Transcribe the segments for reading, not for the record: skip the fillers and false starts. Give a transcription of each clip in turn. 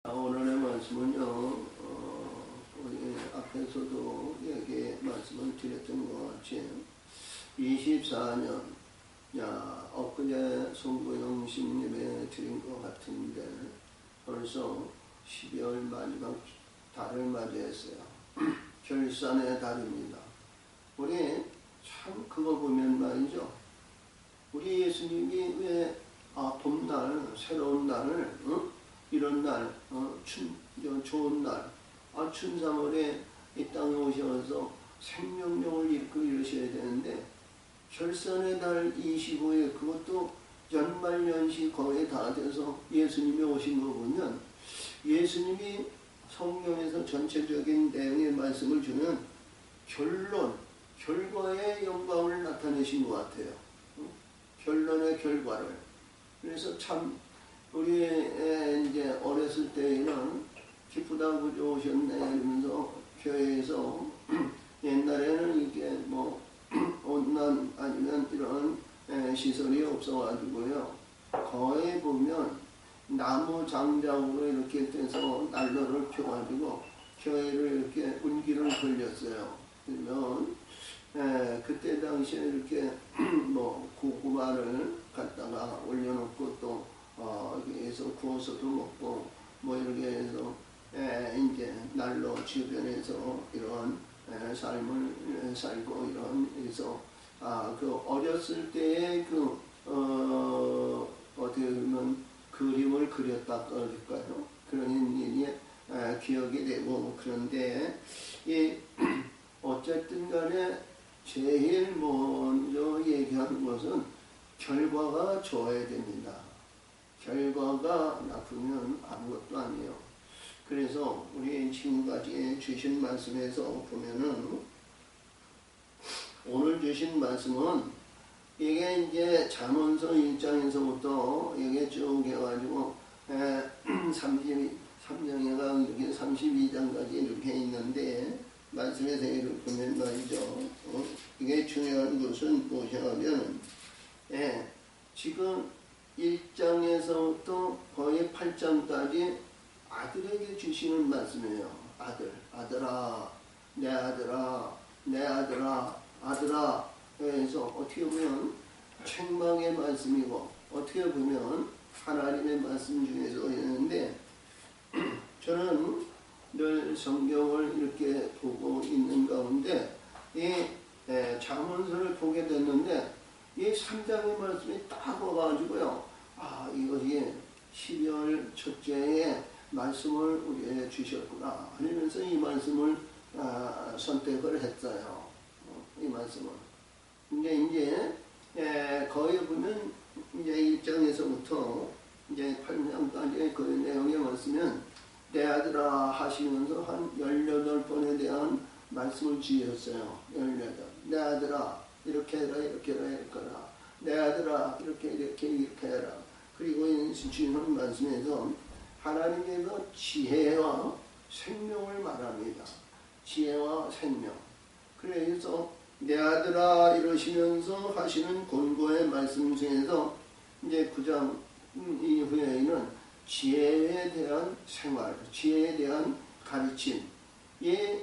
오늘의 말씀은요, 우리 앞에서도 얘기 말씀을 드렸던 것 같이 24년, 엊그제 송구영 예배 드린 것 같은데 벌써 12월 마지막 달을 맞이했어요. 결산의 달입니다. 우리 참 그거 보면 말이죠. 우리 예수님이 왜 봄날, 새로운 날을 이런 날, 좋은 날, 춘삼월에 이 땅에 오셔서 생명력을 잃고 이러셔야 되는데 결산의 달 25일 그것도 연말연시 거의 다 돼서 예수님이 오신 거 보면 예수님이 성경에서 전체적인 내용의 말씀을 주면 결과의 영광을 나타내신 것 같아요. 결론의 결과를. 그래서 참 우리 이제 어렸을 때에는 기쁘다 그저 오셨네 이러면서 교회에서 옛날에는 이게 뭐 온난 아니면 이런 시설이 없어가지고요. 거의 보면 나무 장작으로 이렇게 돼서 난로를 펴가지고 교회를 이렇게 운기를 돌렸어요. 그러면 그때 당시에 이렇게 뭐 고구마를 갖다가 올려놓고 또 여기에서 구워서도 먹고 뭐 이렇게 해서 이제 난로 주변에서 이런 삶을 살고 이런 해서 그 어렸을 때의 그 어떻게 보면 그림을 그렸다 그럴까요? 그런 일이 기억이 되고 그런데 이 어쨌든 간에 제일 먼저 얘기하는 것은 결과가 좋아야 됩니다. 결과가 나쁘면 아무것도 아니에요. 그래서 우리 지금까지 주신 말씀에서 보면은 오늘 주신 말씀은 이게 이제 잠언서 1장에서부터 이게 쭉 해가지고 33장에가 이렇게 32장까지 이렇게 있는데 말씀에서 이렇게 보면 말이죠. 이게 중요한 것은 무엇이냐면 지금 1장에서부터 거의 8장까지 아들에게 주시는 말씀이에요. 아들아, 내 아들아, 내 아들아, 아들아. 그래서 어떻게 보면 책망의 말씀이고 어떻게 보면 하나님의 말씀 중에서 있는데 저는 늘 성경을 이렇게 보고 있는 가운데 이 잠언서를 보게 됐는데 이 3장의 말씀이 딱 와가지고요. 이것이 12월 첫째에 말씀을 우리에게 주셨구나. 그러면서 이 말씀을 선택을 했어요. 이 말씀을. 이제 거기 보면 이제 1장에서부터 이제 8장까지 그 내용에 말씀은 내 아들아 하시면서 한 18번에 대한 말씀을 주셨어요. 18. 내 아들아 이렇게 해라 이렇게 해라 이렇게 해라. 내 아들아 이렇게 해라. 그리고 주시는 말씀에서 하나님께서 지혜와 생명을 말합니다. 지혜와 생명. 그래서 내 아들아 이러시면서 하시는 권고의 말씀 중에서 이제 9장 이후에는 지혜에 대한 생활, 지혜에 대한 가르침. 이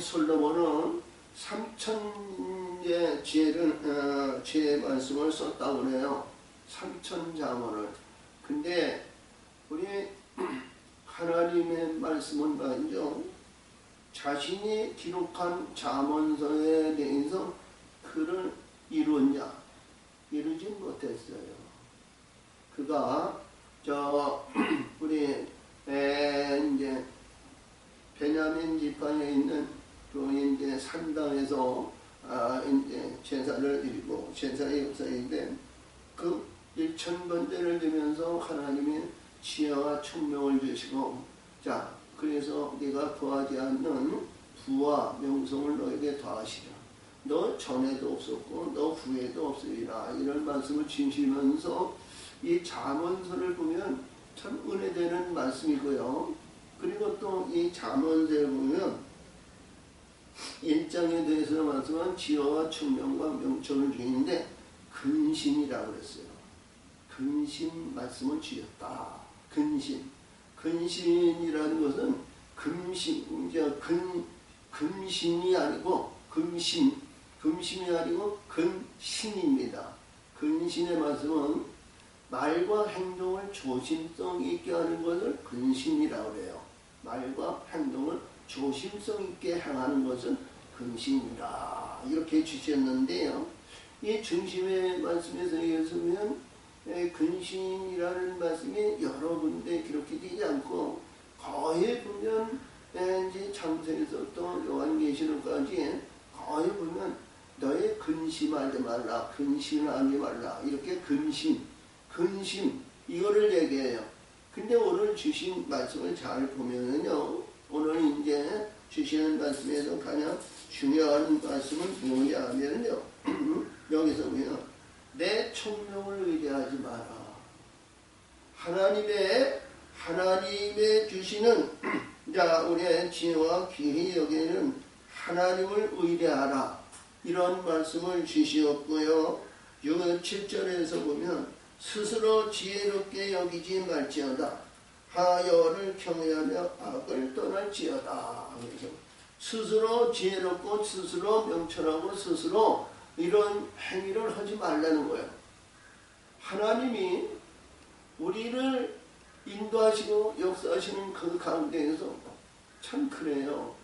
솔로몬은 3000의 지혜의 말씀을 썼다고 그래요. 3000자문을. 근데 우리 하나님의 말씀은 말이죠. 자신이 기록한 잠언서에 대해서 그를 이루었냐? 이루지 못했어요. 그가 우리 이제 베냐민 지파에 있는 그 이제 산당에서 이제 제사를 드리고 제사의 역사인데 그 1000번째를 되면서 하나님이 지혜와 총명을 주시고 그래서 네가 구하지 않는 부와 명성을 너에게 더하시라. 너 전에도 없었고 너 후에도 없으리라. 이런 말씀을 주시면서 이 잠언서를 보면 참 은혜되는 말씀이고요. 그리고 또 이 잠언서를 보면 1장에 대해서 말씀한 지혜와 총명과 명철을 주는데 근심이라고 그랬어요. 근심 말씀을 주셨다. 근심. 근신이라는 것은 금신이 아니고 금심이 아니고 근신입니다. 근신의 말씀은 말과 행동을 조심성 있게 하는 것을 근신이라고 해요. 말과 행동을 조심성 있게 행하는 것은 근신이다. 이렇게 주셨는데요. 이 중심의 말씀에서 보면 근신이라는 말씀이 여러 군데 기록이 되지 않고 거의 보면 이제 창세기서부터 요한계시록까지 거의 보면 너의 근심하지 말라, 근심하지 말라 이렇게 근심 이거를 얘기해요. 근데 오늘 주신 말씀을 잘 보면은요, 오늘 이제 주시는 말씀에서 가장 중요한 말씀은 뭐냐면요, 여기서 보면 내 총명을 의뢰하지 마라. 하나님의 주시는 자 우리의 지혜와 귀히 여기에는 하나님을 의뢰하라 이런 말씀을 주시었고요. 7절에서 보면 스스로 지혜롭게 여기지 말지어다. 하여를 경외하며 악을 떠날지어다. 그래서 스스로 지혜롭고 스스로 명철하고 스스로 이런 행위를 하지 말라는 거예요. 하나님이 우리를 인도하시고 역사하시는 그 가운데에서 참 그래요.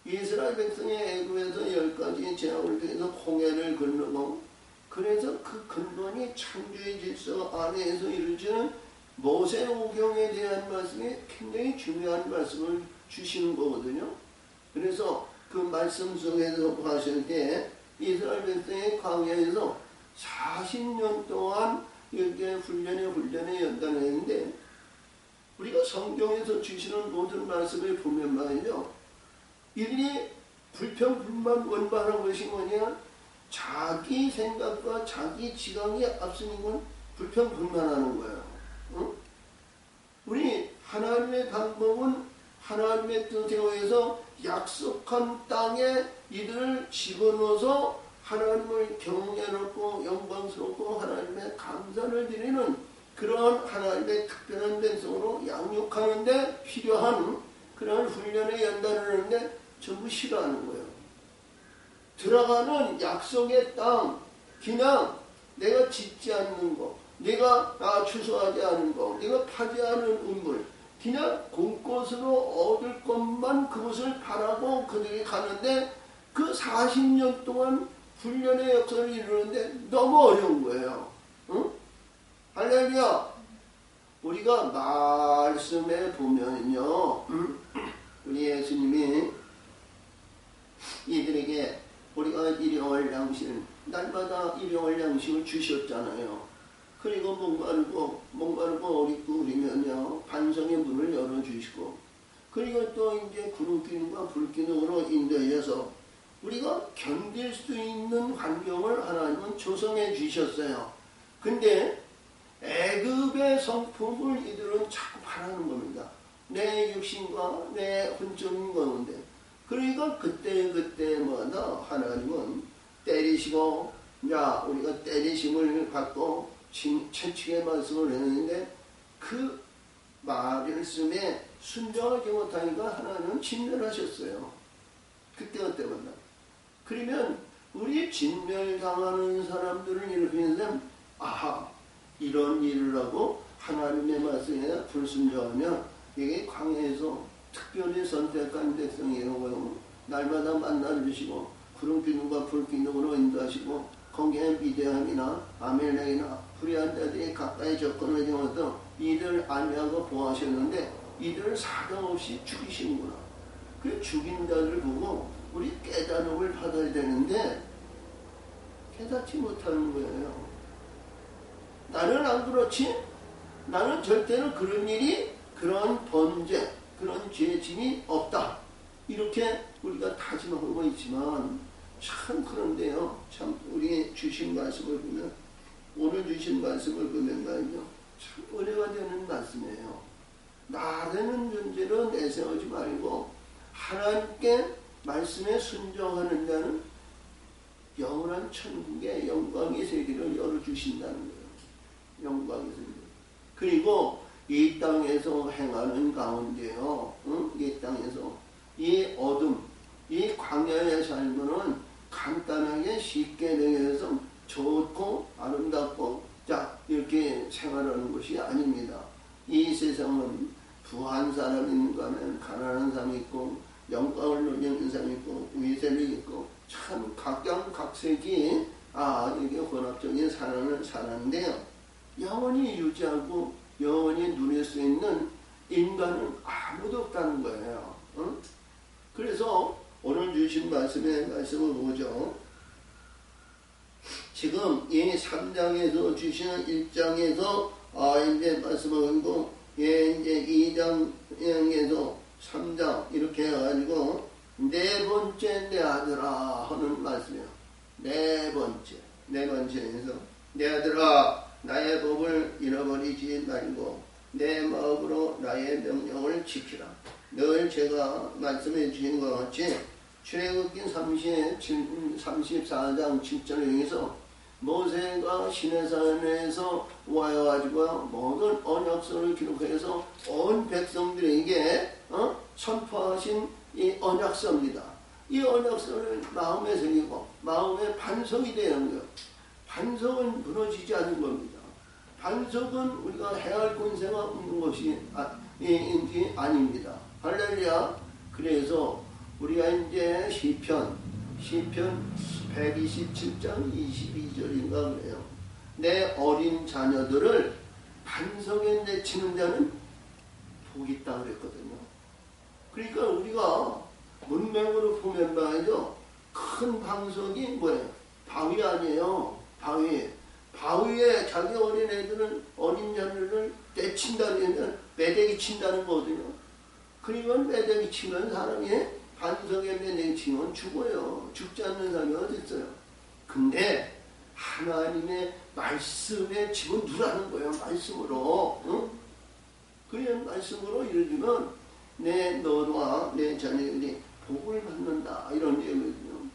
이스라엘 백성이 애굽에서 10가지 재앙을 통해서 홍해를 건너고 그래서 그 근본이 창조의 질서 안에서 이루어지는 모세오경에 대한 말씀이 굉장히 중요한 말씀을 주시는 거거든요. 그래서 그 말씀 속에서 하실 때 이스라엘 백성의 광야에서 40년 동안 이렇게 훈련에 연단했는데 우리가 성경에서 주시는 모든 말씀을 보면 말이죠. 이들이 불평불만 원반한 것이 뭐냐? 자기 생각과 자기 지강이 앞서는 건 불평불만하는 거예요. 응? 우리 하나님의 방법은 하나님의 뜻에 의해서 약속한 땅에 이들을 집어넣어서 하나님을 경외롭고 영광스럽고 하나님의 감사를 드리는 그러한 하나님의 특별한 백성으로 양육하는 데 필요한 그러한 훈련에 연단을 하는데 전부 싫어하는 거예요. 들어가는 약속의 땅, 그냥 내가 짓지 않는 거, 내가 추수하지 않은 거, 내가 파지 않은 우물, 그냥 공꽃으로 얻을 것만 그것을 바라고 그들이 가는데 그 40년 동안 훈련의 역사를 이루는데 너무 어려운 거예요. 응? 할렐루야! 우리가 말씀에 보면요, 우리 예수님이 이들에게 우리가 일용할 양식을 날마다 일용할 양식을 주셨잖아요. 그리고 목마르고 어리고 우리면요 반성의 문을 열어주시고 그리고 또 이제 구름기둥과 불기둥으로 인도해서 우리가 견딜 수 있는 환경을 하나님은 조성해 주셨어요. 근데 애굽의 성품을 이들은 자꾸 바라는 겁니다. 내 육신과 내 혼적인 건데 그러니까 그때마다 하나님은 때리시고 야 우리가 때리심을 받고 채찍의 말씀을 했는데 그 말씀에 순종하지 못하니까 하나님은 진멸하셨어요. 그때마다. 그러면 우리 진멸당하는 사람들을 일으키는 아하 이런 일을 하고 하나님의 말씀에 불순종하면 이게 광야에서 특별히 선택한 백성이라고요. 날마다 만나를 주시고 구름기둥과 불기둥으로 인도하시고 거기에 미디안이나 아멜렉이나 불의한 자들이 가까이 접근하지 못하고 이들을 안위하고 보호하셨는데 이들을 사정없이 죽이시는구나. 그 죽인 자들을 보고 우리 깨달음을 받아야 되는데 깨닫지 못하는 거예요. 나는 안 그렇지? 나는 절대로 그런 일이 그런 범죄 그런 죄짐이 없다. 이렇게 우리가 다짐하고 있지만 참 그런데요. 참 우리 주신 말씀을 보면 오늘 주신 말씀을 보면 말이죠. 참 은혜가 되는 말씀이에요. 나라는 존재로 내세우지 말고 하나님께 말씀에 순종하는 자는 영원한 천국의 영광의 세계를 열어주신다는 거예요. 영광의 세계. 그리고 이 땅에서 행하는 가운데요. 응? 이 땅에서 이 어둠, 이 광야의 삶은 간단하게 쉽게 내서 좋고 아름답고 자 이렇게 생활하는 것이 아닙니다. 이 세상은 부한 사람이 있는가 하면 가난한 사람이 있고 영광을 누리는 사람이 있고 위세를 있고 참 각양각색이 이게 혼합적인 삶을 사는데요. 영원히 유지하고 영원히 누릴 수 있는 인간은 아무도 없다는 거예요. 응? 그래서 오늘 주신 말씀을 보죠. 지금 이 3장에서 주시는 1장에서 이제 말씀을 보고 이제 2장에서 3장 이렇게 해가지고 네 번째 내 아들아 하는 말씀이에요. 네 번째에서 내 아들아 나의 법을 잃어버리지 말고 내 마음으로 나의 명령을 지키라. 늘 제가 말씀해 주신 것 같이 출애굽기 34장 7절에 의해서 모세가 시내산에서 와가지고 모든 언약서를 기록해서 온 백성들에게 선포하신 이 언약서입니다. 이 언약서를 마음에 새기고 마음의 반석이 되는 거예요. 반석은 무너지지 않는 겁니다. 반석은 우리가 해할 권세가 없는 것이 아닙니다. 할렐루야. 그래서 우리가 이제 시편 127장 22절인가 그래요. 내 어린 자녀들을 반석에 내치는 자는 복이 있다 그랬거든요. 그러니까 우리가 문맥으로 보면 말이죠. 큰 반석이 뭐예요? 바위 아니에요. 바위에 자기 어린애들은 어린 자녀를 내친다면 매대기 친다는 거거든요. 그러니까 매대기 치면 사람이 반석에 매대기 치면 죽어요. 죽지 않는 사람이 어디 있어요. 근데 하나님의 말씀에 집어 누라는 거예요. 말씀으로. 응? 그래 말씀으로 이루면 너와 내 자녀들이 복을 받는다. 이런 얘기거든요.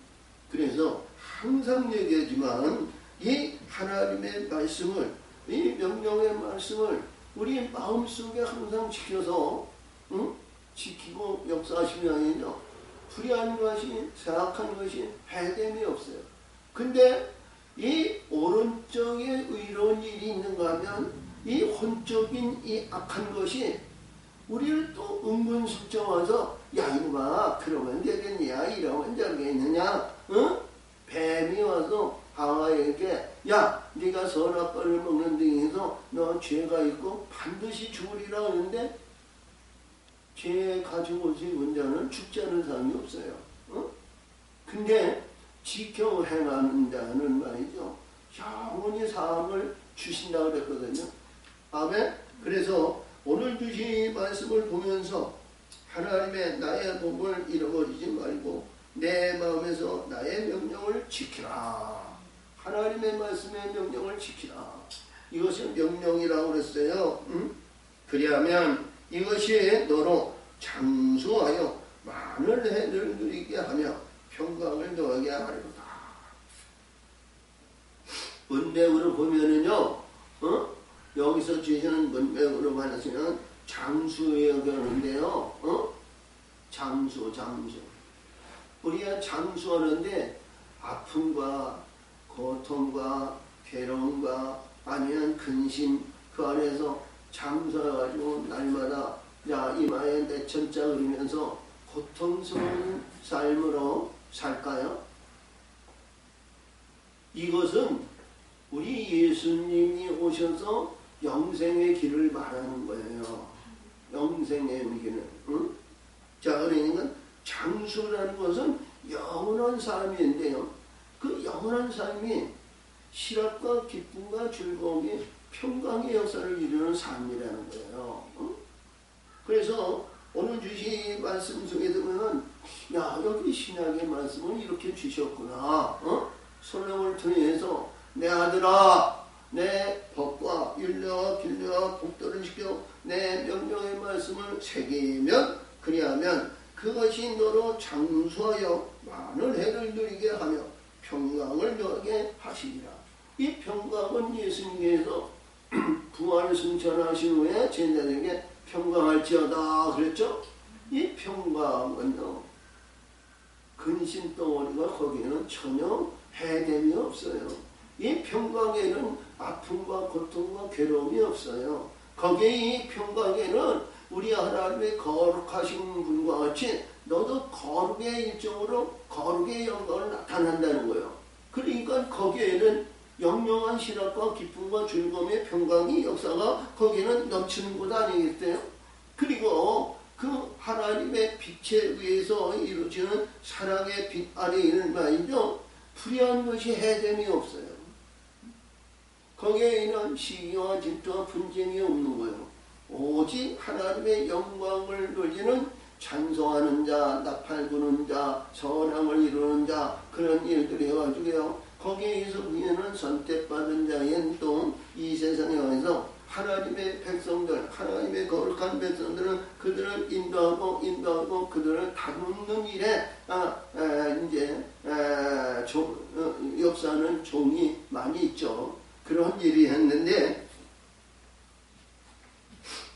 그래서 항상 얘기하지만 이 하나님의 말씀을, 이 명령의 말씀을 우리 마음속에 항상 지켜서 지키고 역사하시면요 불의한 것이 세악한 것이 해됨이 없어요. 근데 이 오른쪽에 의로운 일이 있는가 하면 이 혼적인 이 악한 것이 우리를 또 은근슬쩍 와서 야 이놈아 그러면 되겠냐 이러면 되겠느냐 뱀이 와서 하와에게 야 네가 선악과를 먹는 등에서 너 죄가 있고 반드시 죽으리라 하는데 죄 가지고 죽은 자는 죽지 않은 사람이 없어요. 근데 지켜 행하는 자는 말이죠 영원히 사함을 주신다 그랬거든요. 아멘. 그래서 오늘 주신 말씀을 보면서 하나님의 나의 법을 잃어버리지 말고 내 마음에서 나의 명령을 지키라. 하나님의 말씀의 명령을 지키라. 이것을 명령이라고 그랬어요. 그리하면 이것이 너로 장수하여 많은 해를 누리게 하며 평강을 더하게 하리로다. 문맥으로 보면은요, 여기서 주시는 문맥으로 말하시면 장수예요 그러는데요, 장수. 우리가 장수하는데 아픔과 고통과 괴로움과 아니면 근심 그 안에서 장수해가지고 날마다 이마에 내천자 그리면서 고통스러운 삶으로 살까요? 이것은 우리 예수님이 오셔서 영생의 길을 말하는 거예요. 영생의 길을. 자, 그러니까 장수라는 것은 영원한 삶인데요. 그 영원한 삶이 실업과 기쁨과 즐거움이 평강의 역사를 이루는 삶이라는 거예요. 그래서 오늘 주신 말씀 속에 보면 여기 신약의 말씀을 이렇게 주셨구나. 솔로몬을 통해서 내 아들아 내 법과 율례와 길례와 복도를 지켜 내 명령의 말씀을 새기면 그리하면 그것이 너로 장수하여 많은 해를 누리게 하며 평강을 더하게 하시리라. 이 평강은 예수님께서 부활을 승천하신 후에 제자들에게 평강할지어다 그랬죠? 이 평강은요, 근심 덩어리가 거기에는 전혀 해됨이 없어요. 이 평강에는 아픔과 고통과 괴로움이 없어요. 거기에 이 평강에는 우리 하나님의 거룩하신 분과 같이 너도 거룩의 일종으로 거룩의 영광을 나타난다는 거예요. 그러니까 거기에는 영영한 실학과 기쁨과 즐거움의 평강이 역사가 거기에는 넘치는 곳 아니겠어요? 그리고 그 하나님의 빛에 의해서 이루어지는 사랑의 빛 아래 있는 말이죠. 불의한 것이 해됨이 없어요. 거기에 있는 시기와 질투와 분쟁이 없는 거예요. 오직 하나님의 영광을 누리는 찬송하는 자, 나팔 부는 자, 선함을 이루는 자, 그런 일들이 해가지고요. 거기에서 우리는 선택받은 자인 또 이 세상에 와서 하나님의 백성들, 하나님의 거룩한 백성들은 그들을 인도하고 그들을 다루는 일에 역사하는 종이 많이 있죠. 그런 일이 했는데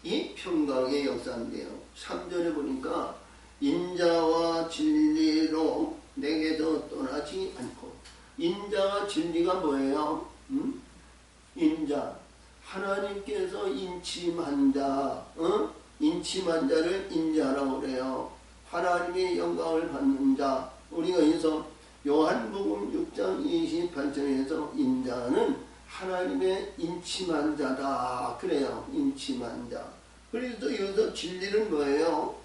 이 평강의 역사인데요. 3절에 보니까 인자와 진리로 내게도 떠나지 않고. 인자와 진리가 뭐예요? 인자. 하나님께서 인침한 자, 인침한 자를 인자라고 그래요. 하나님의 영광을 받는 자. 우리가 여기서 요한복음 6장 28절에서 인자는 하나님의 인침한 자다. 그래요. 인침한 자. 그래서 여기서 진리는 뭐예요?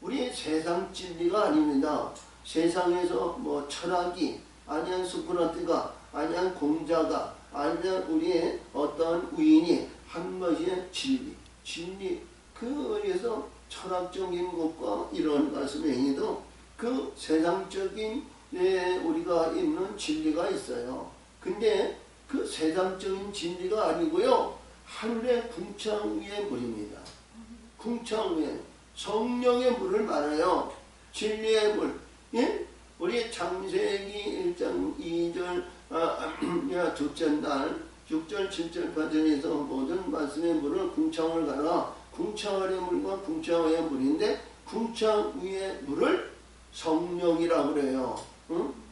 우리 세상 진리가 아닙니다. 세상에서 뭐 철학이, 아니면 소크라테가, 아니면 공자가, 아니면 우리의 어떤 우인이 한 것이 진리. 진리. 그에서 철학적인 것과 이런 말씀에도 그 세상적인 우리가 있는 진리가 있어요. 근데 그 세상적인 진리가 아니고요. 하늘의 궁창 위의 물입니다. 궁창 위에 성령의 물을 말해요. 진리의 물. 예? 우리 창세기 1장 2절 둘째 날 6절 7절 8절에서 모든 말씀의 물을 궁창을 가라. 궁창 아래 물과 궁창 위의 물인데 궁창 위의 물을 성령이라고 그래요.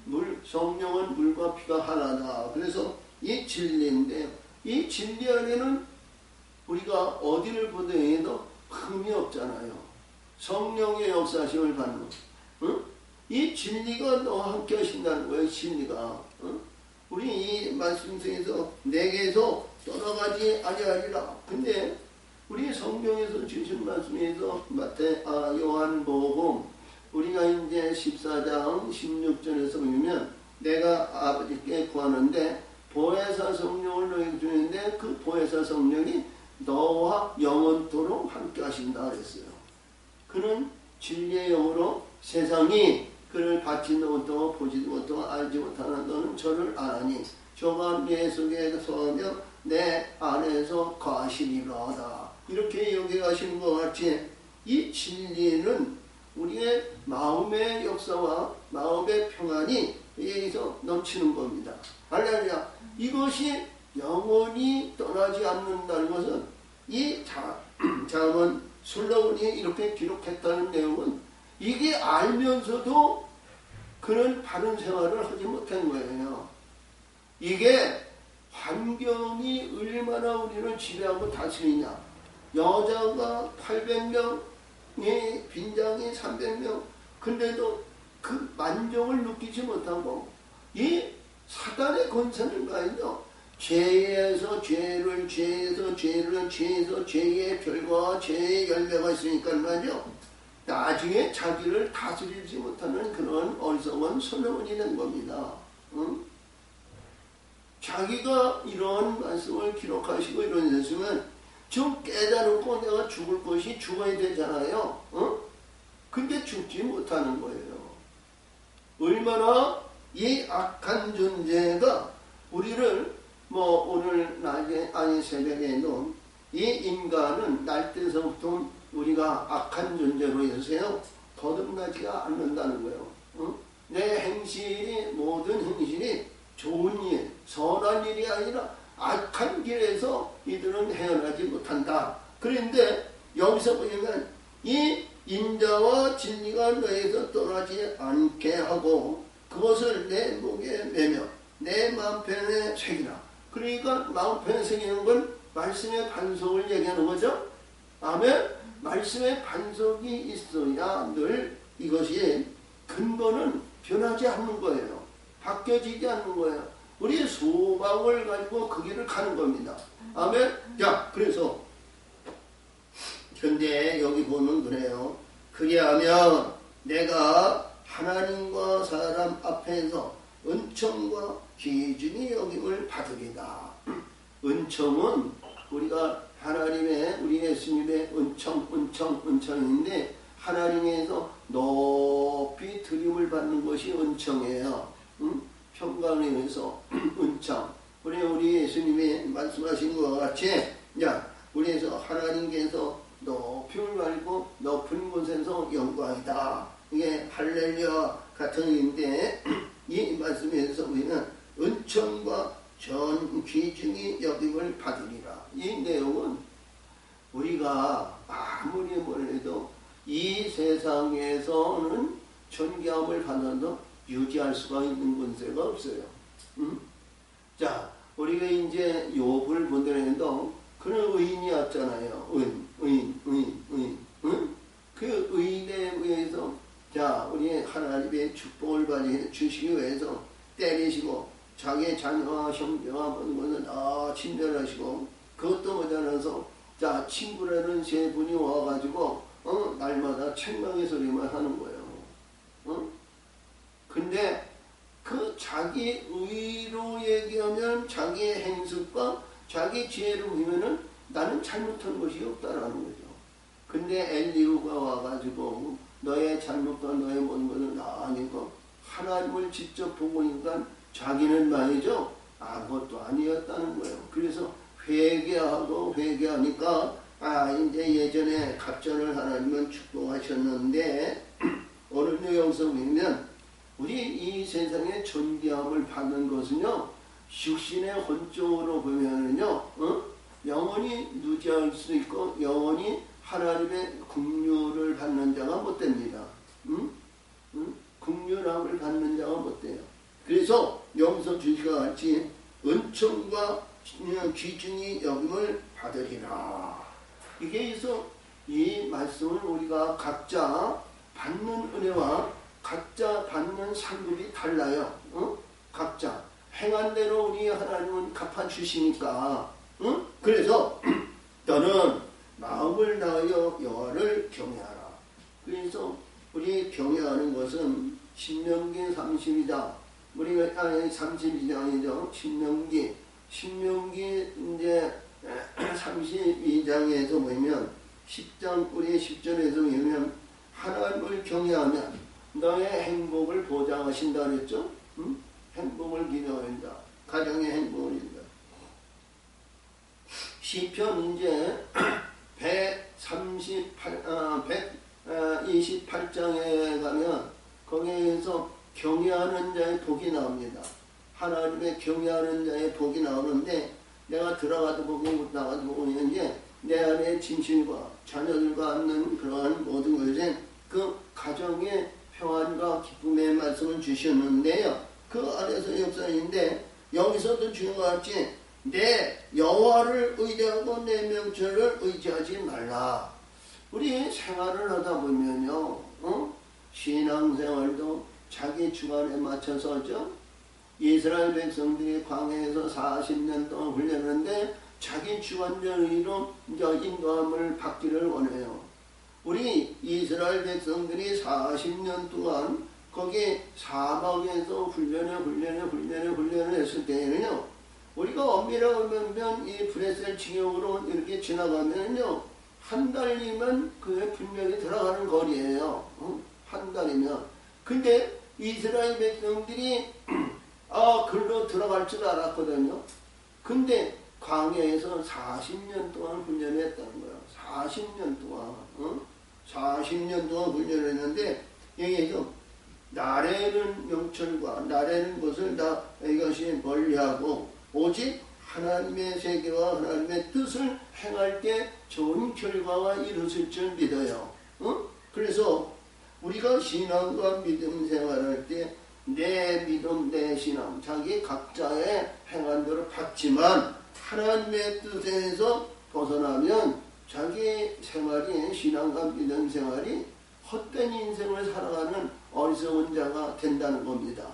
물, 성령은 물과 피가 하나다. 그래서 이 진리인데 이 진리 안에는 우리가 어디를 보더라도 흠이 없잖아요. 성령의 역사심을 받는 이 진리가 너와 함께 하신다는 거예요. 진리가. 우리 이 말씀 속에서 내게서 떠나가지 아니하리라. 근데 우리 성경에서 주신 말씀에서 요한복음 우리가 이제 14장 16절에서 보면 내가 아버지께 구하는데 보혜사 성령을 너에게 주는데 그 보혜사 성령이 너와 영원토록 함께 하신다 그랬어요. 그는 진리의 영으로 세상이 그를 받지도 못하고 보지도 못하고 알지 못하는 너는 저를 아나니 저가 내 속에 서하며 내 안에서 거하시리로다. 이렇게 여기 가시는 것 같이 이 진리는 우리의 마음의 역사와 마음의 평안이 여기서 넘치는 겁니다. 할렐루야. 이것이 영원히 떠나지 않는다는 것은 이 잠언 솔로몬이 이렇게 기록했다는 내용은 이게 알면서도 그런 바른 생활을 하지 못한 거예요. 이게 환경이 얼마나 우리를 지배하고 다스리냐. 여자가 800명, 빈장이 300명, 근데도 그 만족을 느끼지 못하고 이 사단의 권세는 말이죠. 죄에서 죄를, 죄에서 죄를, 죄에서 죄의 결과와 죄의 열매가 있으니까 말이죠. 나중에 자기를 다스리지 못하는 그런 어리석은 솔로몬이 된 겁니다. 자기가 이런 말씀을 기록하시고 이런 일이었으면 좀 깨달고 내가 죽을 것이 죽어야 되잖아요. 근데 죽지 못하는 거예요. 얼마나 이 악한 존재가 우리를 오늘 낮에 아니 새벽에도 이 인간은 날 때서부터 우리가 악한 존재로 해서요 거듭나지가 않는다는 거예요. 내 행실이 모든 행실이 좋은 일, 선한 일이 아니라 악한 길에서 이들은 헤어나지 못한다. 그런데 여기서 보면 이 인자와 진리가 너에서 떠나지 않게 하고 그것을 내 목에 매며 내 마음편에 새기라. 그러니까 마음편에 새기는 건 말씀의 반석을 얘기하는 거죠. 아멘. 말씀의 반석이 있어야 늘 이것이 근거는 변하지 않는 거예요. 바뀌어지지 않는 거예요. 우리의 소망을 가지고 그 길을 가는 겁니다. 아멘. 자, 그래서 근데 여기 보면 그래요. 그리하면 내가 하나님과 사람 앞에서 은총과 기준이 여김을 받으리다. 은총은 우리가 하나님의 우리 예수님의 은총인데 하나님에서 높이 드림을 받는 것이 은총이에요. 평강에 의해서 은총. 우리 예수님이 말씀하신 것과 같이 야 우리에서 하나님께서 높임을 받고 높은 곳에서 영광이다. 이게 할렐루야 같은 의미인데 이 말씀에서 우리는 은총과 전 귀중히 여김을 받으리라. 이 내용은 우리가 아무리 뭐래도 이 세상에서는 존귀함을 받아도 유지할 수가 있는 권세가 없어요. 자, 우리가 이제 욥을 보더라도 그는 의인이었잖아요. 의인. 그 의인에 의해서 자, 우리 하나님의 축복을 주시기 위해서 때리시고 자기의 자녀와 형제와 모든 것을 다 친절하시고 그것도 모자라서 자, 친구라는 세 분이 와가지고 날마다 책망의 소리만 하는 거예요. 근데 그 자기 의로 얘기하면 자기의 행습과 자기 지혜로 보면은 나는 잘못한 것이 없다라는 거죠. 근데 엘리후가 와가지고 너의 잘못과 너의 모든 것은 나 아니고 하나님을 직접 보고 보니까 자기는 말이죠. 아무것도 아니었다는 거예요. 그래서 회개하니까 이제 예전에 갑절을 하나님은 축복하셨는데 오늘 여기서 보면 우리 이 세상에 존귀함을 받는 것은요. 육신의 혼적으로 보면은요. 영원히 누지할 수 있고 영원히 하나님의 긍휼을 받는 자가 못 됩니다. 긍휼함을 받는 자가 못 돼요. 그래서 여기서 주시가 같이 은총과 귀중히 여김을 받으리라. 이게 있어 이 말씀을 우리가 각자 받는 은혜와 각자 받는 상급이 달라요. 각자 행한 대로 우리 하나님은 갚아주시니까. 그래서 너는 마음을 다하여 여호와를 경외하라. 그래서 우리 경외하는 것은 신명기 32장 우리가 32장이죠. 신명기 이제 32장에서 보면 10장 우리 10절에서 보면 하나님을 경외하면 너의 행복을 보장하신다 그랬죠. 행복을 기도한다. 가정의 행복을 기도한다. 시편 이제 128장에 가면 거기에서 경외하는 자의 복이 나옵니다. 하나님의 경외하는 자의 복이 나오는데 내가 들어가도 보고 나가도 보고 이제 내 안에 진실과 자녀들과 앉는 그러한 모든 것에 그 가정의 평안과 기쁨의 말씀을 주셨는데요. 그 안에서 역사인데 여기서도 주는 것 같이 내 여호와를 의지하고 내 명철을 의지하지 말라. 우리 생활을 하다 보면요. 신앙생활도 자기 주관에 맞춰서죠. 이스라엘 백성들이 광야에서 40년 동안 훈련하는데 자기 주관적으로 인도함을 받기를 원해요. 우리 이스라엘 백성들이 40년 동안 거기 사막에서 훈련을 했을 때에는요. 우리가 엄밀하게 보면 이 브레셀 징역으로 이렇게 지나가면요. 한 달이면 그게 분명히 들어가는 거리예요. 한 달이면. 근데 이스라엘 백성들이 글로 들어갈 줄 알았거든요. 근데 광야에서 40년 동안 훈련했다는 거예요. 40년 동안. 40년 동안 훈련을 했는데 여기에서 나래는 명철과 나래는 것을 다 이것이 멀리하고 오직 하나님의 세계와 하나님의 뜻을 행할 때 좋은 결과가 이루어질 줄 믿어요. 그래서 우리가 신앙과 믿음 생활할 때 내 믿음, 내 신앙, 자기 각자의 행한 대로 받지만 하나님의 뜻에서 벗어나면 자기 생활이, 신앙과 믿음 생활이 헛된 인생을 살아가는 어리석은 자가 된다는 겁니다.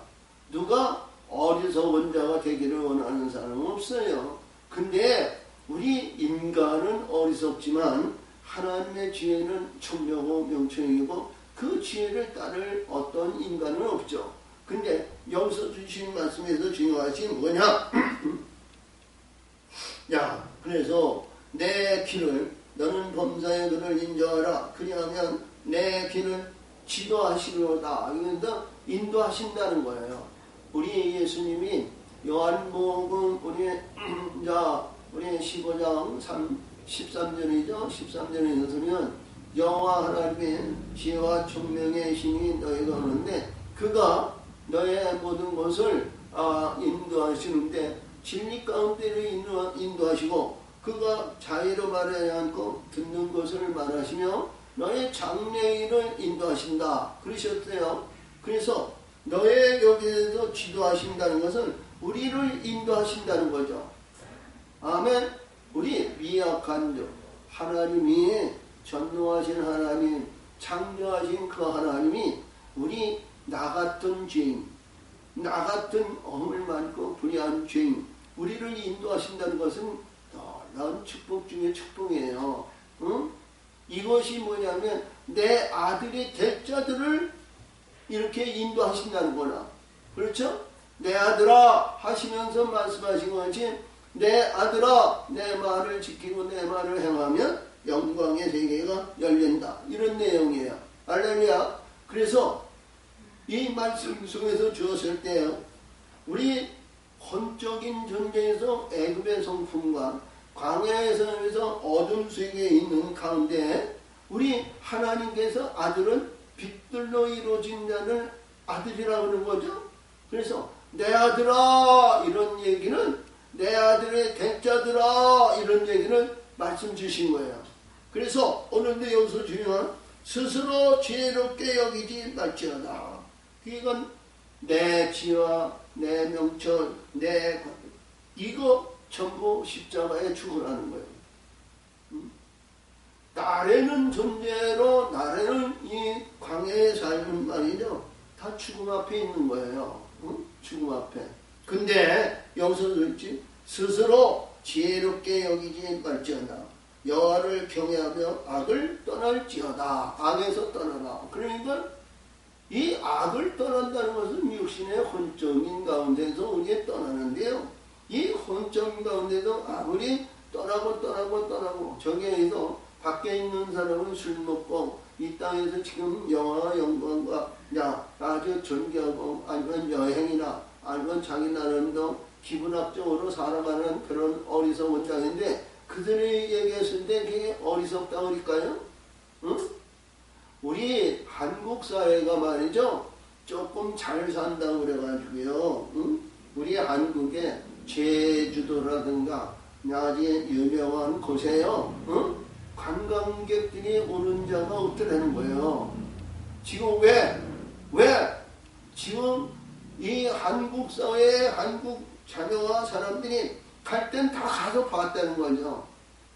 누가 어리석은 자가 되기를 원하는 사람은 없어요. 근데 우리 인간은 어리석지만 하나님의 지혜는 총명하고 명철이고 그 지혜를 따를 어떤 인간은 없죠. 근데 여기서 주신 말씀에서 중요하신 뭐냐? 야, 그래서 내 길을 너는 범사의 그를 인정하라. 그리하면 내 길을 지도하시려다. 이거 인도하신다는 거예요. 우리 예수님이 요한복음 우리 15장 13절이죠. 13절에 있으면 여호와 하나님의 지혜와 총명의 신이 너희가 오는데 그가 너의 모든 것을 인도하시는데 진리 가운데로 인도하시고 그가 자의로 말하지 않고 듣는 것을 말하시며 너의 장래일을 인도하신다. 그러셨어요. 그래서 너의 여기에서 지도하신다는 것은 우리를 인도하신다는 거죠. 아멘. 우리 미약한 자 하나님이 전능하신 하나님, 창조하신 그 하나님이 우리 나 같은 죄인, 나 같은 허물 많고 불의한 죄인 우리를 인도하신다는 것은 놀라운 축복 중에 축복이에요. 응? 이것이 뭐냐면 내 아들이 될 자들을 이렇게 인도하신다는 거나, 그렇죠? 내 아들아 하시면서 말씀하신 것이 내 아들아 내 말을 지키고 내 말을 행하면 영광의 세계가 열린다. 이런 내용이에요. 할렐루야. 그래서 이 말씀 속에서 주었을 때요, 우리 혼적인 존재에서 애굽의 성품과 광야에서 어둠 세계에 있는 가운데 우리 하나님께서 아들은 빛들로 이루어진 자를 아들이라고 하는 거죠. 그래서 내 아들아 이런 얘기는 내 아들의 대자들아 이런 얘기를 말씀 주신 거예요. 그래서 오늘도 여기서 중요한 스스로 지혜롭게 여기지 말지어다. 이건 내 지혜와 내 명철, 이거 전부 십자가에 죽으라는 거예요. 나라는 존재로 나라는 이 광야의 삶은 말이죠. 다 죽음 앞에 있는 거예요. 죽음 앞에. 근데 여기서 그랬지 스스로 지혜롭게 여기지 말지어다. 여호와를 경외하며 악을 떠날지어다. 악에서 떠나라. 그러니까 이 악을 떠난다는 것은 육신의 혼적인 가운데서 우리가 떠나는데요. 이 혼적 가운데도 아무리 떠나고 저기에서 밖에 있는 사람은 술 먹고 이 땅에서 지금 영화와 영광과 아주 존경하고 아니면 여행이나 아니면 자기 나름대로 기분학적으로 살아가는 그런 어리석은 자인데 그들이 얘기했을 때 그게 어리석다 그럴까요? 응? 우리 한국 사회가 말이죠. 조금 잘 산다고 그래가지고요. 응? 우리 한국에 제주도라든가 아주 유명한 곳에요. 응? 관광객들이 오는 자가 없더라는 거예요. 지금 왜? 지금 이 한국 사회에 한국 자녀와 사람들이 갈 땐 다 가서 봤다는 거죠.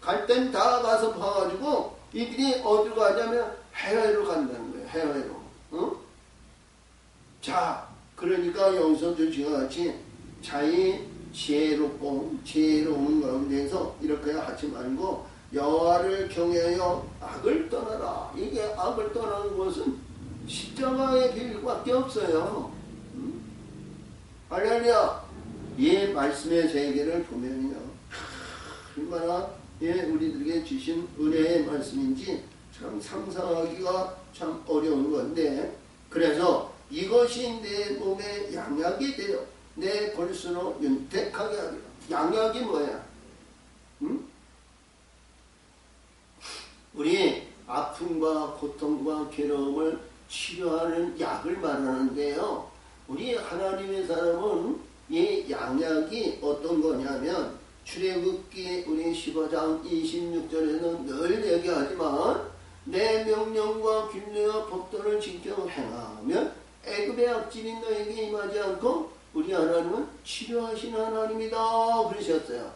갈 땐 다 가서 봐가지고 이들이 어디로 가냐면 해외로 간다는 거예요. 해외로. 응? 자, 그러니까 여기서도 지금같이 자기 지혜로운 가운데서 이렇게 하지 말고 여호와를 경외하여 악을 떠나라. 이게 악을 떠나는 것은 십자가의 길밖에 없어요. 응? 할렐루야. 이 말씀의 세계를 보면요, 얼마나 우리들에게 주신 은혜의 말씀인지 참 상상하기가 참 어려운 건데, 그래서 이것이 내 몸에 양약이 되어 내 골수로 윤택하게 하리라. 양약이 뭐야? 응? 우리 아픔과 고통과 괴로움을 치료하는 약을 말하는데요, 우리 하나님의 사람은 이 양약이 어떤 거냐면 출애굽기 우리 15장 26절에는 늘 얘기하지만 내 명령과 규례와 법도를 지켜 행하면 애굽의 악질이 너에게 임하지 않고 우리 하나님은 치료하시는 하나님이다 그러셨어요.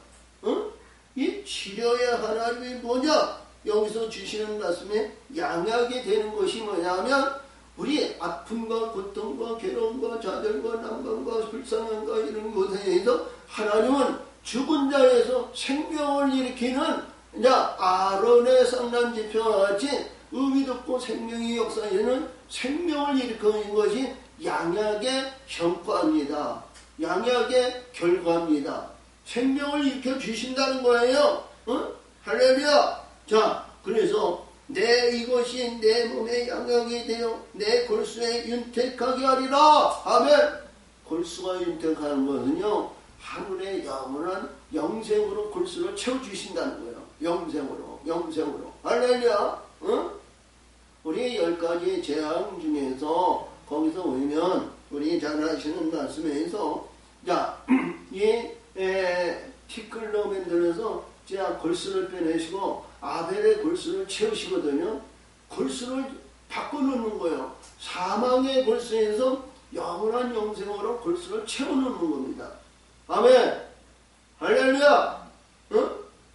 이 치료의 하나님이 뭐냐? 여기서 주시는 말씀에 양약이 되는 것이 뭐냐면 우리 아픔과 고통과 괴로움과 좌절과 난관과 불쌍함과 이런 것에 대해서 하나님은 죽은 자에서 생명을 일으키는 아론의 상란지표와 같이 의미도 없고 생명의 역사에는 생명을 일으키는 것이 양약의 성과입니다. 양약의 결과입니다. 생명을 일으켜 주신다는 거예요. 할렐루야. 자, 그래서 이것이 내 몸에 양약이 되어 내 골수에 윤택하게 하리라. 아멘. 골수가 윤택하는 것은요, 하늘의 영원한 영생으로 골수를 채워주신다는 거예요. 영생으로. 할렐루야. 우리 10가지 재앙 중에서 거기서 보면 우리 잘 아시는 말씀에서 티끌로 만들어서 골수를 빼내시고 아벨의 골수를 채우시거든요. 골수를 바꿔놓는 거예요. 사망의 골수에서 영원한 영생으로 골수를 채워놓는 겁니다. 아멘. 할렐루야.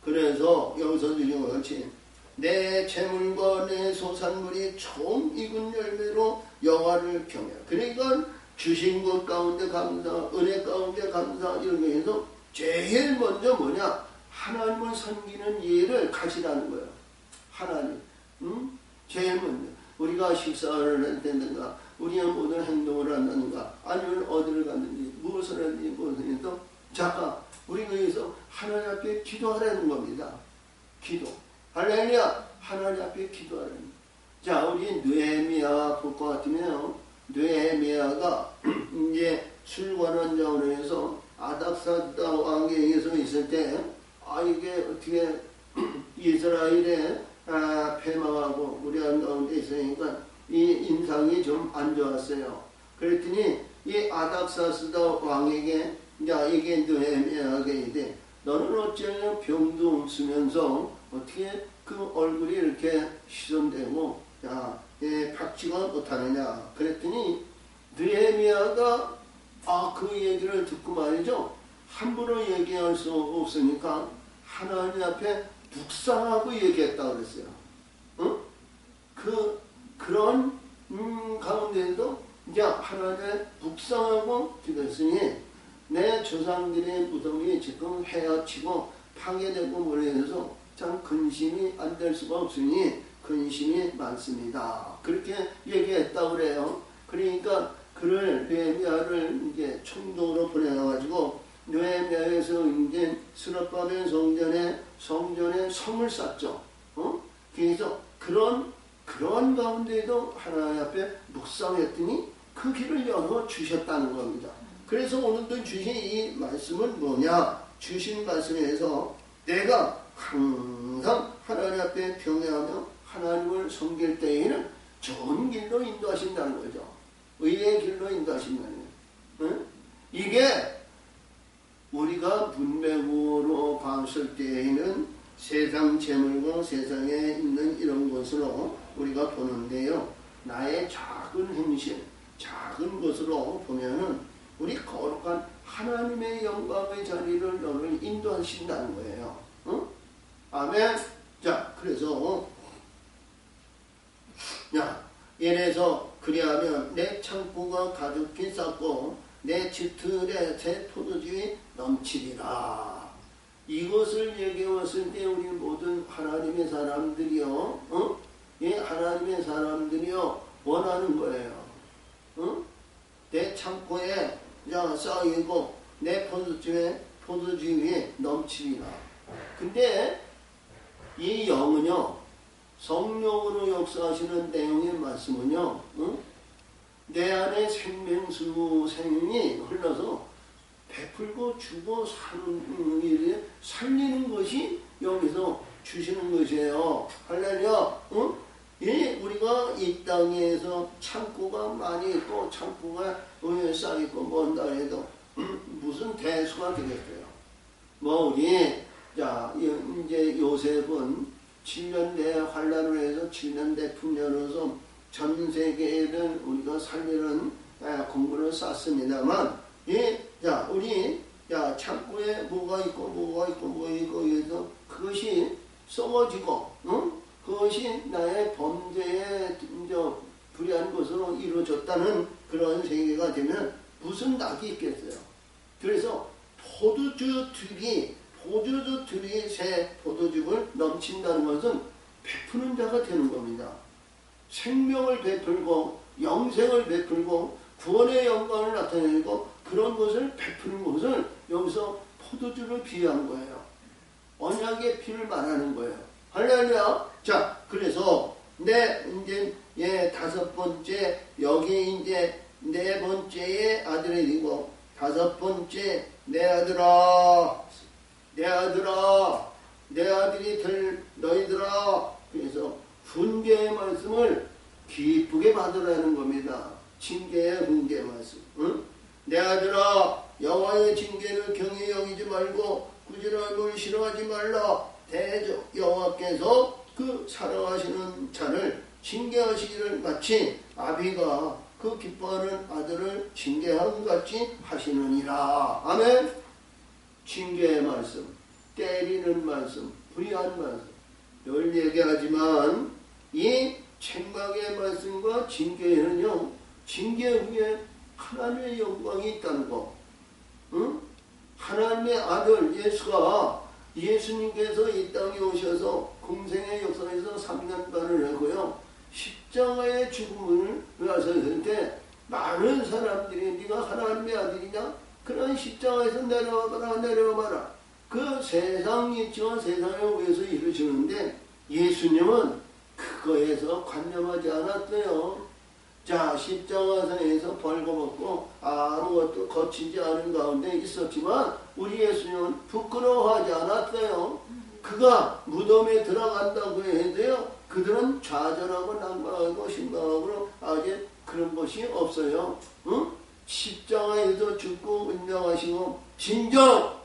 그래서 여기서 드린 것 같이 내 재물과 내 소산물이 총 익은 열매로 여호와를 경외. 그러니까 주신 것 가운데 감사, 은혜 가운데 감사 이런 거에서 제일 먼저 뭐냐? 하나님을 섬기는 예를 가지라는 거예요. 하나님. 제일 먼저. 우리가 식사를 한다든가, 우리의 모든 행동을 한다든가, 아니면 어디를 갔는지, 무엇을 하는지, 무엇을 해서, 잠깐, 우리가 여기서 하나님 앞에 기도하라는 겁니다. 기도. 할렐루야! 하나님 앞에 기도하라는. 자, 우리 느헤미야 볼 것 같으면, 느헤미야가 이제 술관원 자원에서 아닥사다 왕에 의해서 있을 때, 이게 어떻게 이스라엘의 패망하고 우리 가운데 있으니까 이 인상이 좀 안 좋았어요. 그랬더니 이 아닥사스다 왕에게 이게 느헤미야에게 이래 너는 어찌하여 병도 없으면서 어떻게 그 얼굴이 이렇게 시선되고 박지가 못하느냐. 그랬더니 느헤미야가 그 얘기를 듣고 말이죠. 함부로 얘기할 수 없으니까 하나님 앞에 묵상하고 얘기했다 그랬어요. 그런 가운데도 이제 하나님의 묵상하고 기도했으니 내 조상들의 무덤이 지금 헤어치고 파괴되고 모래해서 참 근심이 안 될 수가 없으니 근심이 많습니다. 그렇게 얘기했다 그래요. 그러니까 그를 느헤미야를 이제 총독으로 보내가지고 느헤미야에서 이제 스룹바벨 성전에 성을 쌓죠. 그래서 그런 가운데도 하나님 앞에 묵상했더니 그 길을 열어 주셨다는 겁니다. 그래서 오늘도 주신 이 말씀은 뭐냐? 주신 말씀에서 내가 항상 하나님 앞에 경외하며 하나님을 섬길 때에는 좋은 길로 인도하신다는 거죠. 의의 길로 인도하신다는 거예요. 이게 우리가 문맥으로 봤을 때에는 세상 재물과 세상에 있는 이런 것으로 우리가 보는데요. 나의 작은 행실, 작은 것으로 보면은 우리 거룩한 하나님의 영광의 자리를 너를 인도하신다는 거예요. 아멘. 자, 그래서 예래서 그리하면 내 창고가 가득히 쌓고 내 짙은에 새 포도주이 넘치리라. 이것을 얘기했을 때 우리 모든 하나님의 사람들이요, 하나님의 사람들이요 원하는 거예요. 내 창고에 쌓이고 내 포도주이 넘치리라. 근데 이 영은요, 성령으로 역사하시는 내용의 말씀은요, 내 안에 생명수 생이 흘러서 베풀고 주고 사는 일에 살리는 것이 여기서 주시는 것이에요. 할렐루야. 우리가 이 땅에서 창고가 많이 있고 창고가 쌓이고 뭔다 해도 무슨 대수가 되겠어요. 뭐 우리 자 이제 요셉은 7년 내 환란을 해서 7년 내 풍년으로서 전 세계를 우리가 살리는 공부를 쌓습니다만, 자 우리 창고에 뭐가 있고 뭐가 있고 뭐가 있고 해서 그것이 썩어지고, 그것이 나의 범죄에 불의한 것으로 이루어졌다는 그런 세계가 되면 무슨 낙이 있겠어요. 그래서 포도주 들이 새 포도즙을 넘친다는 것은 베푸는 자가 되는 겁니다. 생명을 베풀고 영생을 베풀고 구원의 영광을 나타내고 그런 것을 베푸는 것을 여기서 포도주를 비유한 거예요. 언약의 피를 말하는 거예요. 할렐루야. 자, 그래서 이제 다섯 번째, 여기 이제 네 번째의 아들이고, 다섯 번째, 내 아들아, 내 아들이 될 너희들아. 그래서 훈계의 말씀을 기쁘게 받으라는 겁니다. 징계의 훈계의 말씀. 응? 내 아들아, 여호와의 징계를 경히 여기지 말고 꾸지람을 싫어하지 말라. 대저 여호와께서 그 사랑하시는 자를 징계하시기를 마치 아비가 그 기뻐하는 아들을 징계함 같이 하시느니라. 아멘. 징계의 말씀, 때리는 말씀, 불의한 말씀 늘 얘기하지만 이 책망의 말씀과 징계에는요, 징계 후에 하나님의 영광이 있다는 거. 응? 하나님의 아들 예수님께서 이 땅에 오셔서 공생의 역사에서 3년간을 하고요, 십자가의 죽음을 하셨을 때 많은 사람들이 네가 하나님의 아들이냐? 그런 십자가에서 내려와봐라. 그 세상이 있지만 세상을 위해서 이루시는데 예수님은 그거에서 관념하지 않았어요. 자, 십자가상에서 벌거벗고 아무것도 거치지 않은 가운데 있었지만 우리 예수님은 부끄러워하지 않았어요. 그가 무덤에 들어간다고 해도요, 그들은 좌절하고 낭망하고 신방하고 아직 그런 것이 없어요. 응? 십자가에서 죽고 운명하시고 진정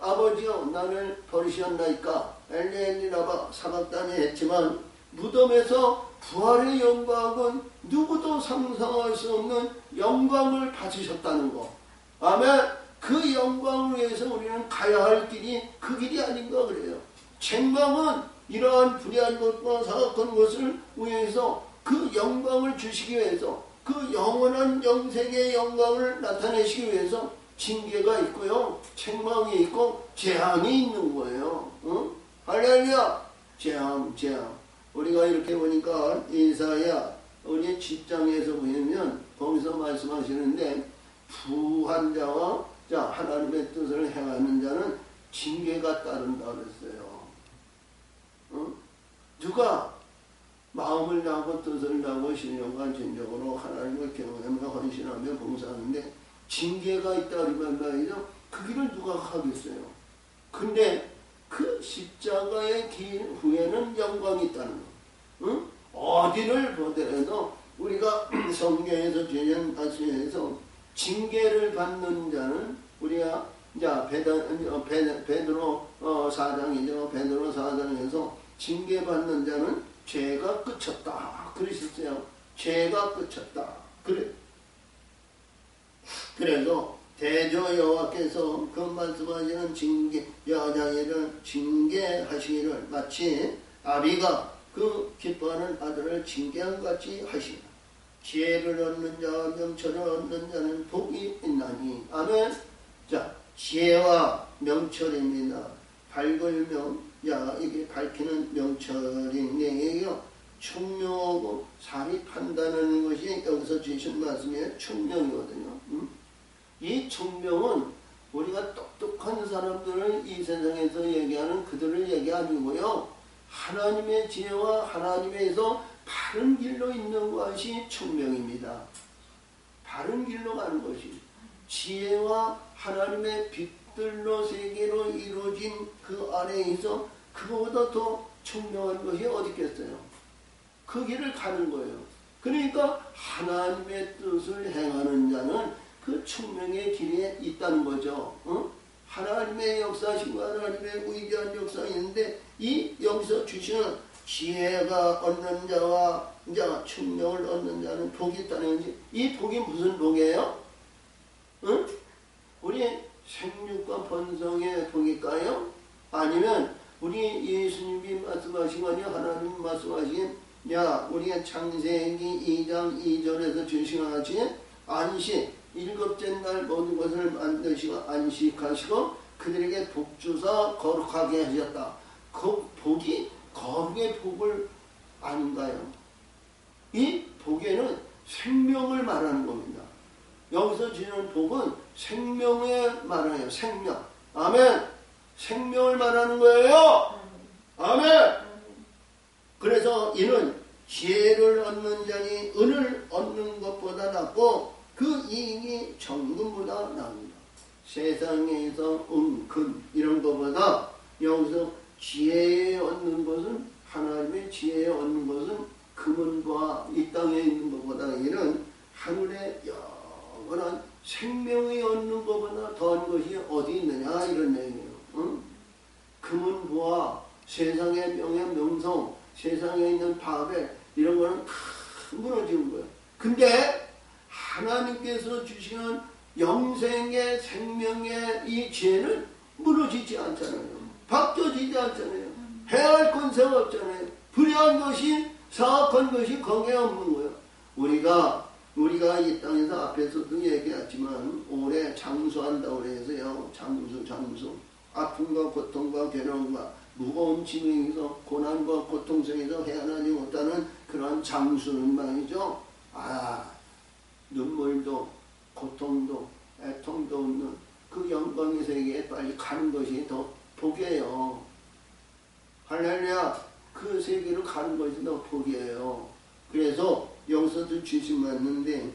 아버지여 나를 버리셨나이까 엘리엘리라바 사박단이 했지만 무덤에서 부활의 영광은 누구도 상상할 수 없는 영광을 받으셨다는 거. 아멘. 그 영광을 위해서 우리는 가야 할 길이 그 길이 아닌가 그래요. 책망은 이러한 불의한 것과 사악한 것을 위해서 그 영광을 주시기 위해서 그 영원한 영생의 영광을 나타내시기 위해서 징계가 있고요, 책망이 있고 재앙이 있는 거예요. 응? 할렐루야. 재앙. 우리가 이렇게 보니까 이사야 우리 10장에서 보면 거기서 말씀하시는데 부한 자와 하나님의 뜻을 행하는 자는 징계가 따른다 그랬어요. 응? 누가 마음을 다하고 뜻을 다하고 신령과 진정으로 하나님을 경외하며 헌신하며 봉사하는데 징계가 있다 그러면 말이죠. 그 길을 누가 가겠어요. 근데 그 십자가의 길 후에는 영광이 있다는 거. 응? 어디를 보더라도 우리가 성경에서 주년 말씀에서 징계를 받는 자는 우리가 베드로 4장이죠. 베드로 4장에서 징계받는 자는 죄가 끝쳤다 그러셨어요. 죄가 끝쳤다. 그래서 대저 여호와께서 그 말씀하시는 여자애를 징계하시기를 마치 아비가 그 기뻐하는 아들을 징계한 같이 하시나. 지혜를 얻는 자와 명철을 얻는 자는 복이 있나니. 아멘. 자, 지혜와 명철입니다. 밝을명, 이게 밝히는 명철인데요. 총명하고 사리 판단하는 것이 여기서 주신 말씀이에요. 총명이거든요. 이 총명은 우리가 똑똑한 사람들을 이 세상에서 얘기하는 그들을 얘기 아니고요. 하나님의 지혜와 하나님에서 바른 길로 있는 것이 총명입니다. 바른 길로 가는 것이 지혜와 하나님의 빛들로 세계로 이루어진 그 안에서 그거보다 더 총명한 것이 어디 있겠어요. 그 길을 가는 거예요. 그러니까 하나님의 뜻을 행하는 자는 그 총명의 길에 있다는 거죠. 응? 하나님의 역사신과 하나님의 무의미한 역사인데 이 여기서 주시는 지혜가 얻는 자와 이제 충명을 얻는 자는 복이 있다는 거지. 이 복이 무슨 복이에요? 응? 우리 생육과 번성의 복일까요? 아니면 우리 예수님이 말씀하신 거니 하나님이 말씀하신 우리가 창세기 2장 2절에서 주신 같이 안식 일곱째 날 모든 것을 만드시고 안식하시고 그들에게 복 주사 거룩하게 하셨다. 그 복이 거룩의 복을 아닌가요? 이 복에는 생명을 말하는 겁니다. 여기서 주는 복은 생명을 말해요. 생명. 아멘. 생명을 말하는 거예요. 아멘. 그래서 이는 지혜를 얻는 자니 은을 얻는 것보다 낫고 그 이익이 정금보다 납니다. 세상에서 금 이런 것보다 여기서 지혜에 얻는 것은 하나님의 지혜에 얻는 것은 금은과 이 땅에 있는 것보다 이는 하늘의 영원한 생명이 얻는 것보다 더한 것이 어디 있느냐 이런 얘기예요. 응? 금은 보아 세상의 명예 명성 세상에 있는 바벨 이런 거는 다 무너지는 거예요. 근데 하나님께서 주시는 영생의 생명의 이 지혜는 무너지지 않잖아요. 바뀌어지지 않잖아요. 해할 권세가 없잖아요. 불의한 것이 사악한 것이 거기에 없는 거예요. 우리가 이 땅에서 앞에서도 얘기했지만 올해 장수한다고 해서요. 장수. 아픔과 고통과 괴로움과 무거운 짐에서 고난과 고통 속에서 헤어나지 못하는 그런 장수는 말이죠. 눈물도 고통도 애통도 없는 그 영광의 세계에 빨리 가는 것이 더 복이에요. 할렐루야. 그 세계로 가는 것이 더 복이에요. 그래서 여기서도 주신 맞는데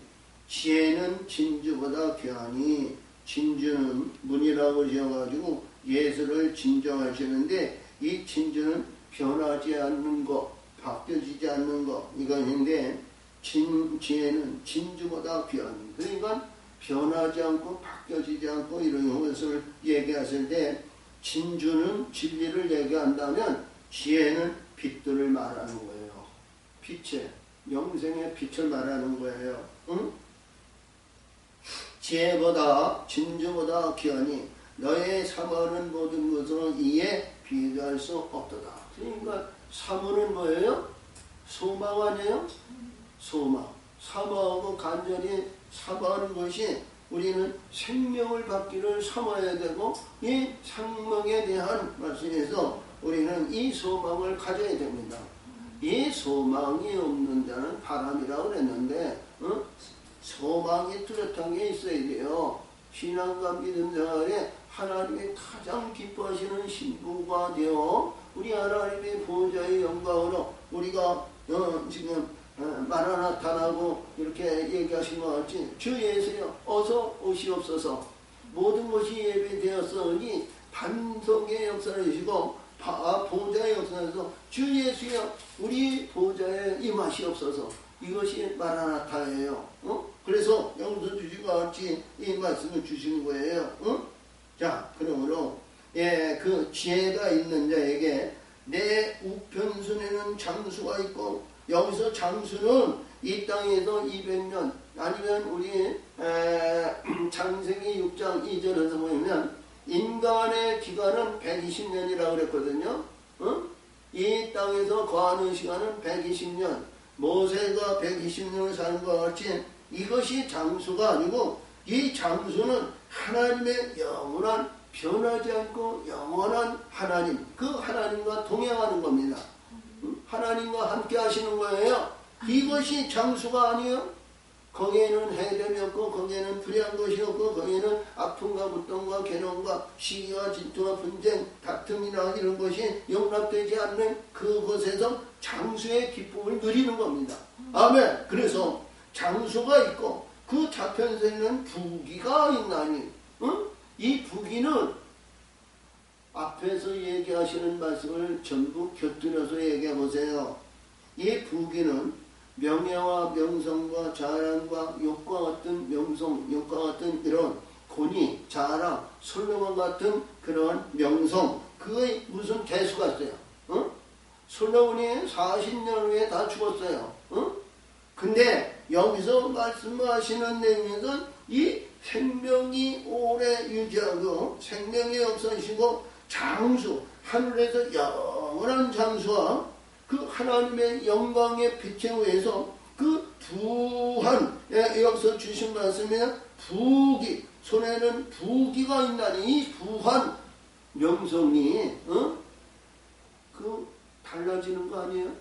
지혜는 진주보다 귀하니 진주는 문이라고 지어가지고 예수를 진정하시는데 이 진주는 변하지 않는 것, 바뀌어지지 않는 것 이것인데 지혜는 진주보다 귀하니 그러니까 변하지 않고 바뀌어지지 않고 이런 것을 얘기하실 때 진주는 진리를 얘기한다면 지혜는 빛들을 말하는 거예요. 빛의 영생의 빛을 말하는 거예요. 응? 지혜보다 진주보다 귀하니 너의 사모하는 모든 것은 이에 비교할 수 없도다. 그러니까 사모는 뭐예요? 소망 아니에요? 소망. 사모하고 간절히 사모하는 것이 우리는 생명을 받기를 사모해야 되고 이 생명에 대한 말씀에서 우리는 이 소망을 가져야 됩니다. 이 소망이 없는 자는 바람이라고 그랬는데 소망이 뚜렷한 게 있어야 돼요. 신앙과 믿음 생활에 하나님이 가장 기뻐하시는 신부가 되어 우리 하나님의 보호자의 영광으로 우리가 지금 마라나타라고 이렇게 얘기하신 것 같이 주 예수여 어서 오시옵소서. 모든 것이 예배되었으니 반석의 역사를 주시고 보호자의 역사에서 주 예수여 우리 보호자에 임하시옵소서. 이것이 마라나타예요. 그래서 여기서 주신 것 같이 이 말씀을 주신 거예요. 자, 그러므로 그 지혜가 있는 자에게 내 우편순에는 장수가 있고 여기서 장수는 이 땅에서 200년 아니면 우리 창세기 6장 2절에서 보면 인간의 기간은 120년이라고 그랬거든요. 이 땅에서 거하는 시간은 120년 모세가 120년을 사는 것 같이 이것이 장수가 아니고 이 장수는 하나님의 영원한 변하지 않고 영원한 하나님 그 하나님과 동행하는 겁니다. 하나님과 함께 하시는 거예요. 이것이 장수가 아니에요. 거기에는 해됨이 없고 거기에는 불의한 것이 없고 거기에는 아픔과 고통과 괴로움과 시기와 질투와 분쟁 다툼이나 이런 것이 용납되지 않는 그곳에서 장수의 기쁨을 누리는 겁니다. 아멘. 그래서 장수가 있고 그 좌편에는 부귀가 있나니 이 부귀는 앞에서 얘기하시는 말씀을 전부 곁들여서 얘기해 보세요. 이 부귀는 명예와 명성과 자랑과 욕과 같은 명성, 욕과 같은 이런 권위, 자랑, 솔로몬 같은 그런 명성, 그의 무슨 대수가 있어요. 어? 솔로몬이 40년 후에 다 죽었어요. 어? 근데 여기서 말씀하시는 내용에는 이 생명이 오래 유지하고 생명의 역사이시고 장수, 하늘에서 영원한 장수와 그 하나님의 영광의 빛에 의해서 그 부한, 여기서 주신 말씀에 부기, 손에는 부기가 있나니 이 부한 명성이 그 달라지는 거 아니에요?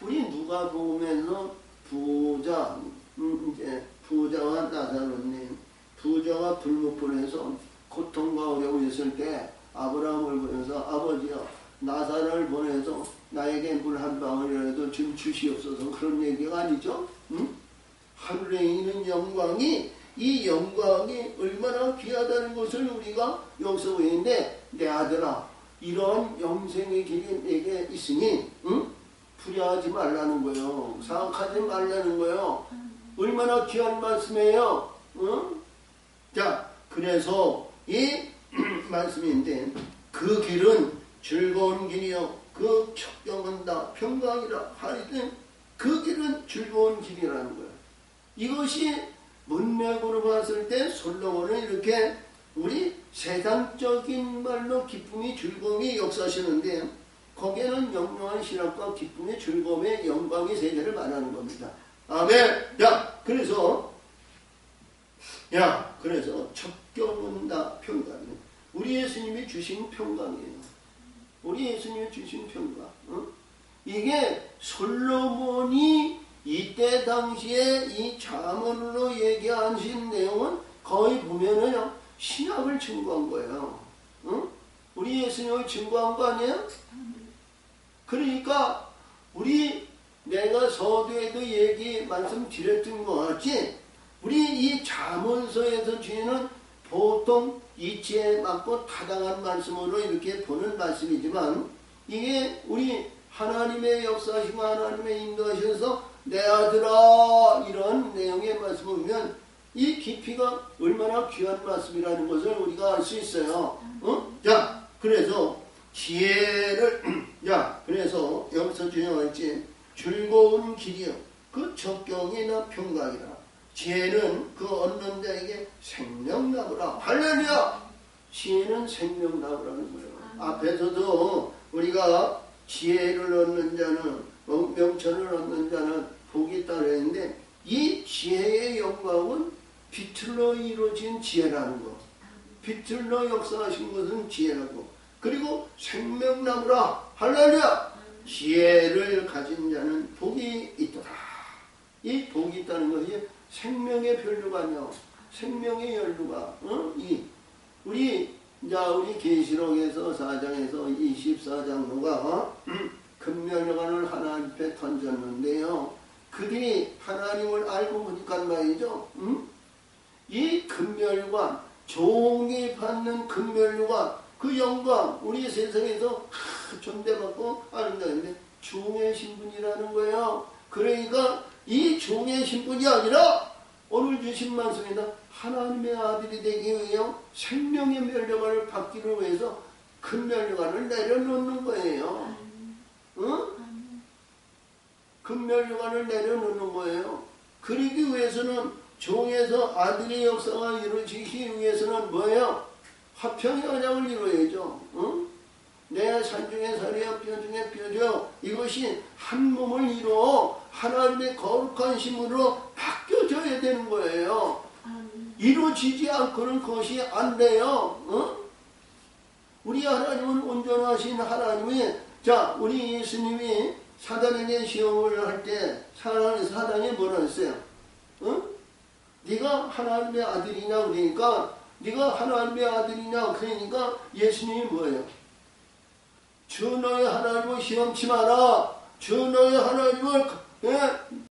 우리 누가 보면서 부자, 이제 부자와 나사로님, 부자가 불목불에서 고통과 어려움이 있을 때 아브라함을 보면서 아버지여 나사로를 보내서 나에게 물 한 방울이라도 좀 주시옵소서, 그런 얘기가 아니죠. 응? 하늘에 있는 영광이, 이 영광이 얼마나 귀하다는 것을 우리가 여기서 보이는데, 내 아들아 이런 영생의 길이 내게 있으니 불야하지 말라는 거예요. 사악하지 말라는 거예요. 얼마나 귀한 말씀이에요. 자, 그래서 이 말씀인데, 그 길은 즐거운 길이요 그 척경은 다 평강이라 하리되, 그 길은 즐거운 길이라는 거예요. 이것이 문맥으로 봤을 때 솔로몬은 이렇게 우리 세상적인 말로 기쁨이 즐거움이 역사하시는데, 거기에는 영롱한 신학과 기쁨의 즐거움의 영광의 세계를 말하는 겁니다. 아멘. 그래서 척경은 다 평강이에요. 우리 예수님이 주신 평강이에요. 우리 예수님이 주신 평강. 이게 솔로몬이 이때 당시에 이 잠언으로 얘기하신 내용은 거의 보면은 신학을 증거한 거예요. 우리 예수님을 증거한 거 아니에요? 그러니까 우리 내가 서두에도 얘기 말씀드렸던 것 같이, 우리 이 잠언서에서 주는 보통 이치에 맞고 타당한 말씀으로 이렇게 보는 말씀이지만, 이게 우리 하나님의 역사하시고 하나님의 인도하셔서 내 아들아 이런 내용의 말씀을 보면 이 깊이가 얼마나 귀한 말씀이라는 것을 우리가 알 수 있어요. 자, 그래서 지혜를 그래서 여기서 주장할지 즐거운 길이요 그 적경이나 평강이라. 지혜는 그 얻는 자에게 생명나무라. 할렐루야! 지혜는 생명나무라는 거예요. 앞에서도 우리가 지혜를 얻는 자는, 명철을 얻는 자는 복이 있다 그랬는데, 이 지혜의 영광은 비틀로 이루어진 지혜라는 거. 비틀로 역사하신 것은 지혜라고. 그리고 생명나무라. 할렐루야! 지혜를 가진 자는 복이 있도다. 이 복이 있다는 것이 생명의 변류가 아니야. 생명의 연류가. 우리 계시록에서 4장에서 24장로가 금멸관을 하나님 앞에 던졌는데요. 그들이 하나님을 알고 보니까 말이죠. 이 금멸관, 종이 받는 금멸관, 그 영광, 우리 세상에서 존대받고 아름다운데 종의 신분이라는 거예요. 그러니까 이 종의 신분이 아니라 오늘 주신 말씀이다. 하나님의 아들이 되기 위하여 생명의 면류관을 받기를 위해서 큰 면류관을 내려놓는 거예요. 큰 면류관을 내려놓는 거예요. 그러기 위해서는 종에서 아들의 역사가 이루어지기 위해서는 뭐예요? 화평의 언약을 이루어야죠. 내 산중에 살이여 뼈 중에 뼈죠. 이것이 한 몸을 이루어 하나님의 거룩한 심으로 바뀌어져야 되는 거예요. 이루어지지 않고는 그것이 안 돼요. 우리 하나님은 온전하신 하나님이, 자, 우리 예수님이 사단에게 시험을 할 때 사단이 뭐라 했어요? 네가 하나님의 아들이냐 그러니까, 네가 하나님의 아들이냐 그러니까 예수님이 뭐예요? 주 너의 하나님을 시험치 마라. 주 너의 하나님을